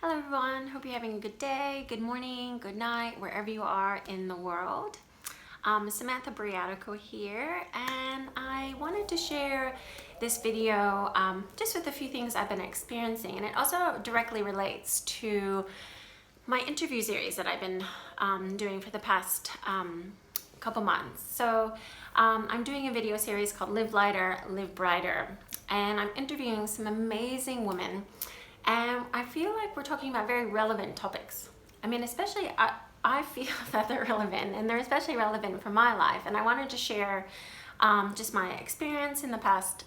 Hello everyone, hope you're having a good day, good morning, good night, wherever you are in the world. Samantha Briatico here, and I wanted to share this video just with a few things I've been experiencing, and it also directly relates to my interview series that I've been doing for the past couple months. So I'm doing a video series called Live Lighter, Live Brighter, and I'm interviewing some amazing women, and I feel like we're talking about very relevant topics. I mean, especially I feel that they're relevant, and they're especially relevant for my life, and I wanted to share just my experience in the past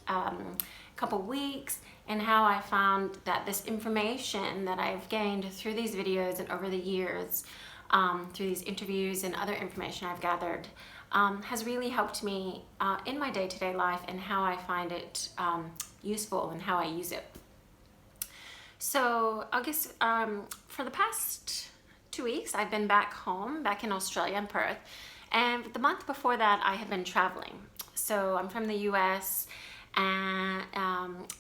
couple weeks and how I found that this information that I've gained through these videos and over the years, through these interviews and other information I've gathered, has really helped me in my day-to-day life and how I find it useful and how I use it. So I guess for the past 2 weeks, I've been back home, back in Australia, in Perth. And the month before that, I had been traveling. So I'm from the US, and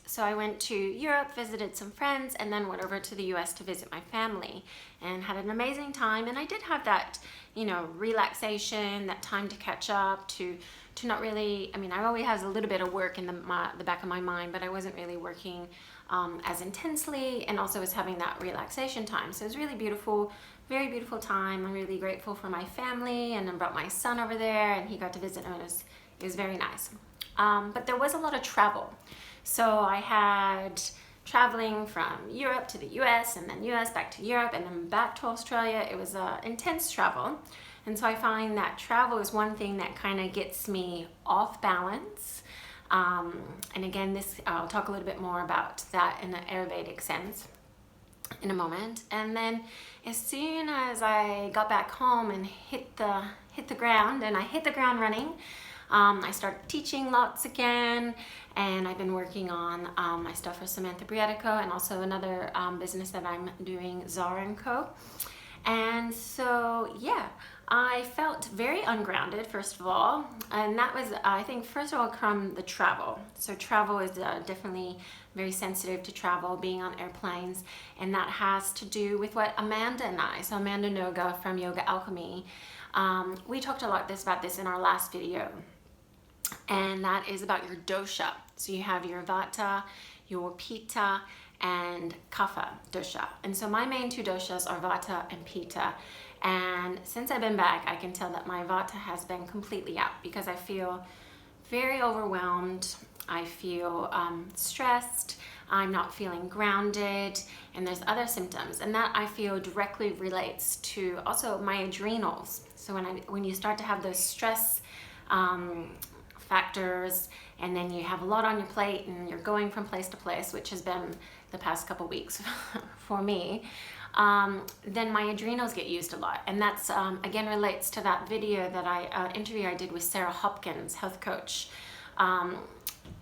so I went to Europe, visited some friends, and then went over to the US to visit my family and had an amazing time. And I did have that, relaxation, that time to catch up, to not really, I always have a little bit of work in the back of my mind, but I wasn't really working as intensely, and also was having that relaxation time. So it was really beautiful, very beautiful time. I'm really grateful for my family, and I brought my son over there and he got to visit, and it was very nice. But there was a lot of travel. So I had traveling from Europe to the US, and then US back to Europe, and then back to Australia. It was intense travel. And so I find that travel is one thing that kind of gets me off balance. And again, I'll talk a little bit more about that in an Ayurvedic sense in a moment. And then as soon as I got back home and hit the ground, and I hit the ground running, I started teaching lots again, and I've been working on my stuff for Samantha Briatico, and also another business that I'm doing, Zara & Co. And so, yeah, I felt very ungrounded, first of all, and that was, I think, first of all, from the travel. So travel is definitely very sensitive to travel, being on airplanes, and that has to do with what Amanda and I, so Amanda Noga from Yoga Alchemy, we talked a lot about this in our last video, and that is about your dosha. So you have your Vata, your Pitta, and Kapha dosha. And so my main two doshas are Vata and Pitta. And since I've been back, I can tell that my Vata has been completely out, because I feel very overwhelmed. I feel stressed. I'm not feeling grounded, and there's other symptoms. And that, I feel, directly relates to also my adrenals. So when you start to have those stress factors, and then you have a lot on your plate, and you're going from place to place, which has been the past couple weeks for me, then my adrenals get used a lot. And that's again relates to that video that interview I did with Sarah Hopkins, health coach,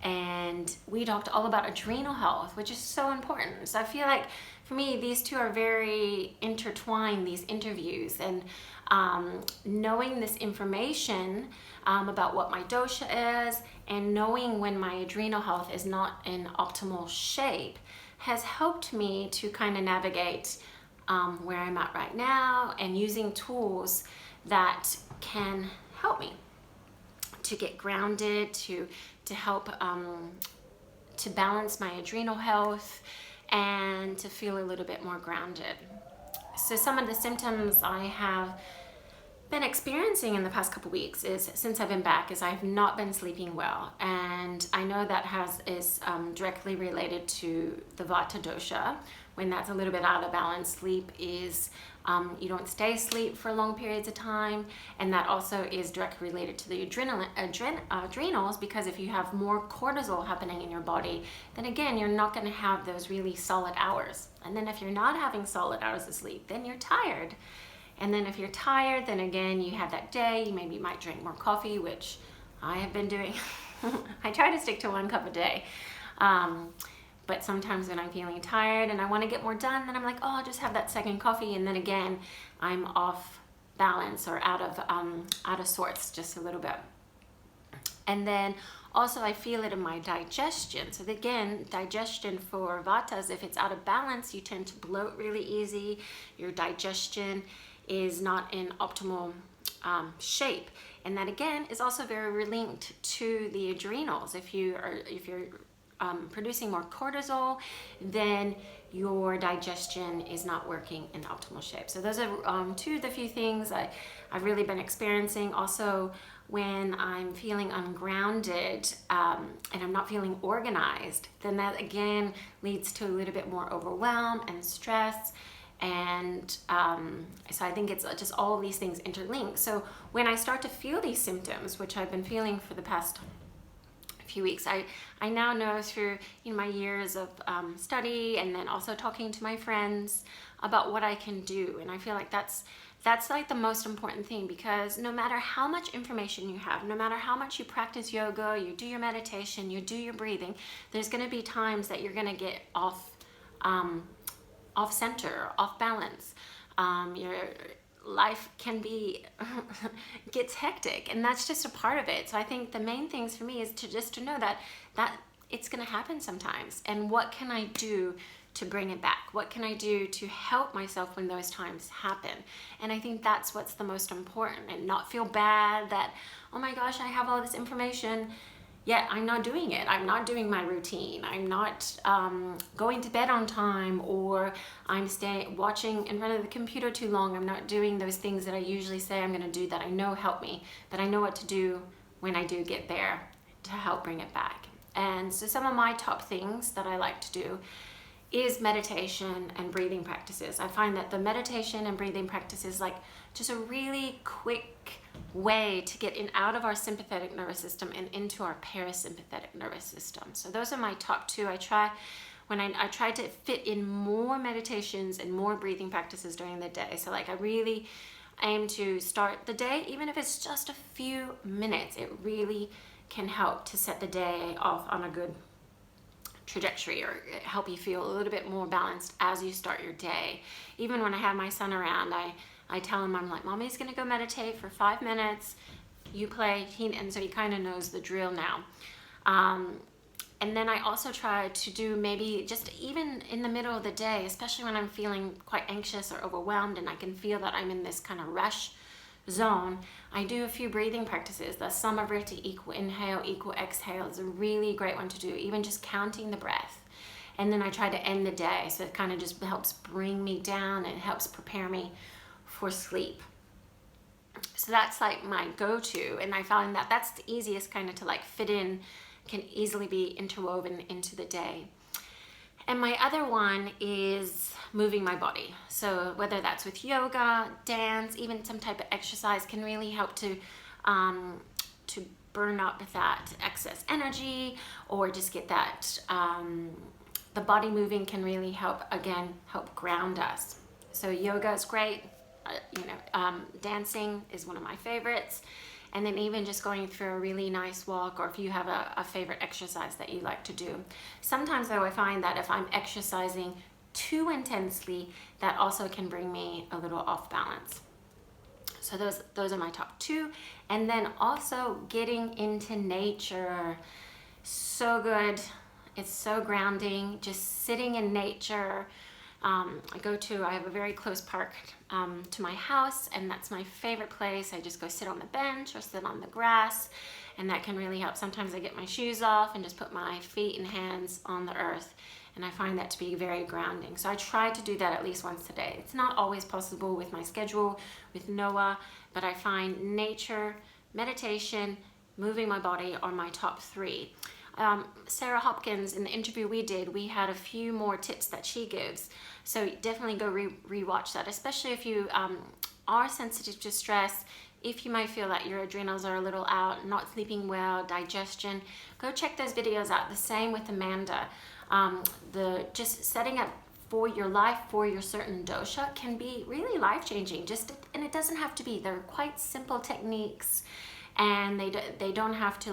and we talked all about adrenal health, which is so important. So I feel like for me, these two are very intertwined, these interviews, and knowing this information about what my dosha is, and knowing when my adrenal health is not in optimal shape, has helped me to kind of navigate where I'm at right now, and using tools that can help me to get grounded, to help to balance my adrenal health, and to feel a little bit more grounded. So some of the symptoms I have been experiencing in the past couple weeks is, since I've been back, is I've not been sleeping well, and I know that is directly related to the Vata dosha. When that's a little bit out of balance, sleep is you don't stay asleep for long periods of time, and that also is directly related to the adrenals, because if you have more cortisol happening in your body, then again, you're not going to have those really solid hours. And then if you're not having solid hours of sleep, then you're tired. And then if you're tired, then again, you have that day, you maybe might drink more coffee, which I have been doing. I try to stick to 1 cup a day. But sometimes when I'm feeling tired and I want to get more done, then I'm like, oh, I'll just have that second coffee. And then again, I'm off balance, or out of sorts just a little bit. And then Also, I feel it in my digestion. So again, digestion for Vatas, if it's out of balance, you tend to bloat really easy. Your digestion is not in optimal shape. And that again is also very linked to the adrenals. If you're producing more cortisol, then your digestion is not working in optimal shape. So those are two of the few things I've really been experiencing. Also, when I'm feeling ungrounded and I'm not feeling organized, then that again leads to a little bit more overwhelm and stress. And so I think it's just all of these things interlinked. So when I start to feel these symptoms, which I've been feeling for the past few weeks, I now know through my years of study and then also talking to my friends about what I can do. And I feel like that's like the most important thing, because no matter how much information you have, no matter how much you practice yoga, you do your meditation, you do your breathing, there's going to be times that you're going to get off center, off balance. Your life can be gets hectic, and that's just a part of it. So I think the main things for me is to know that it's going to happen sometimes, and what can I do to bring it back? What can I do to help myself when those times happen? And I think that's what's the most important, and not feel bad that, oh my gosh, I have all this information, yet I'm not doing it. I'm not doing my routine. I'm not going to bed on time, or I'm watching in front of the computer too long. I'm not doing those things that I usually say I'm going to do that I know help me, that I know what to do when I do get there to help bring it back. And so some of my top things that I like to do is meditation and breathing practices. I find that the meditation and breathing practices like just a really quick way to get out of our sympathetic nervous system and into our parasympathetic nervous system. So those are my top two. I try to fit in more meditations and more breathing practices during the day. So like I really aim to start the day, even if it's just a few minutes, it really can help to set the day off on a good trajectory, or help you feel a little bit more balanced as you start your day. Even when I have my son around, I tell him, I'm like, Mommy's gonna go meditate for 5 minutes, you play, and so he kind of knows the drill now. And then I also try to do maybe just even in the middle of the day, especially when I'm feeling quite anxious or overwhelmed and I can feel that I'm in this kind of rush zone, I do a few breathing practices. The Samavriti, equal inhale, equal exhale, is a really great one to do, even just counting the breath. And then I try to end the day, so it kind of just helps bring me down and helps prepare me for sleep. So that's like my go-to, and I found that that's the easiest kind of to like fit in, can easily be interwoven into the day. And my other one is moving my body. So whether that's with yoga, dance, even some type of exercise can really help to burn up that excess energy, or just get that, the body moving can really help ground us. So yoga is great. Dancing is one of my favorites. And then even just going through a really nice walk, or if you have a favorite exercise that you like to do. Sometimes though I find that if I'm exercising too intensely, that also can bring me a little off balance. So those are my top two. And then also getting into nature. So good. It's so grounding. Just sitting in nature. I have a very close park to my house, and that's my favorite place. I just go sit on the bench or sit on the grass, and that can really help. Sometimes I get my shoes off and just put my feet and hands on the earth, and I find that to be very grounding. So I try to do that at least once a day. It's not always possible with my schedule, with Noah, but I find nature, meditation, moving my body are my top three. Sarah Hopkins, in the interview we did, we had a few more tips that she gives. So definitely go rewatch that, especially if you are sensitive to stress, if you might feel that your adrenals are a little out, not sleeping well, digestion, go check those videos out. The same with Amanda. Just setting up for your life, for your certain dosha can be really life-changing. And it doesn't have to be. They're quite simple techniques, and they don't have to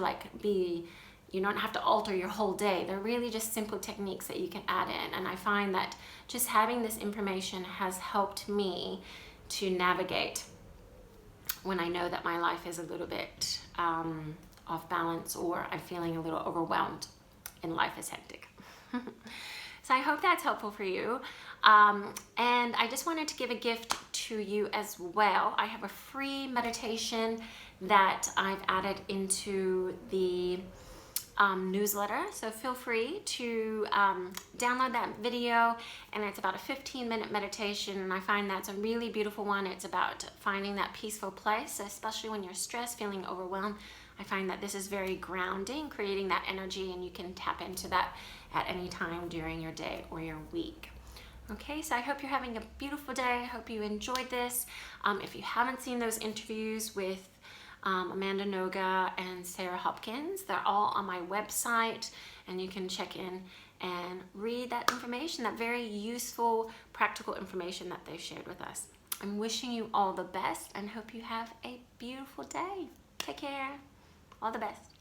you don't have to alter your whole day. They're really just simple techniques that you can add in. And I find that just having this information has helped me to navigate when I know that my life is a little bit off balance or I'm feeling a little overwhelmed and life is hectic. So I hope that's helpful for you. And I just wanted to give a gift to you as well. I have a free meditation that I've added into the newsletter. So feel free to download that video, and it's about a 15-minute meditation, and I find that's a really beautiful one. It's about finding that peaceful place, especially when you're stressed, feeling overwhelmed. I find that this is very grounding, creating that energy, and you can tap into that at any time during your day or your week. Okay, so I hope you're having a beautiful day. I hope you enjoyed this. If you haven't seen those interviews with Amanda Noga and Sarah Hopkins, they're all on my website, and you can check in and read that information, that very useful, practical information that they shared with us. I'm wishing you all the best and hope you have a beautiful day. Take care. All the best.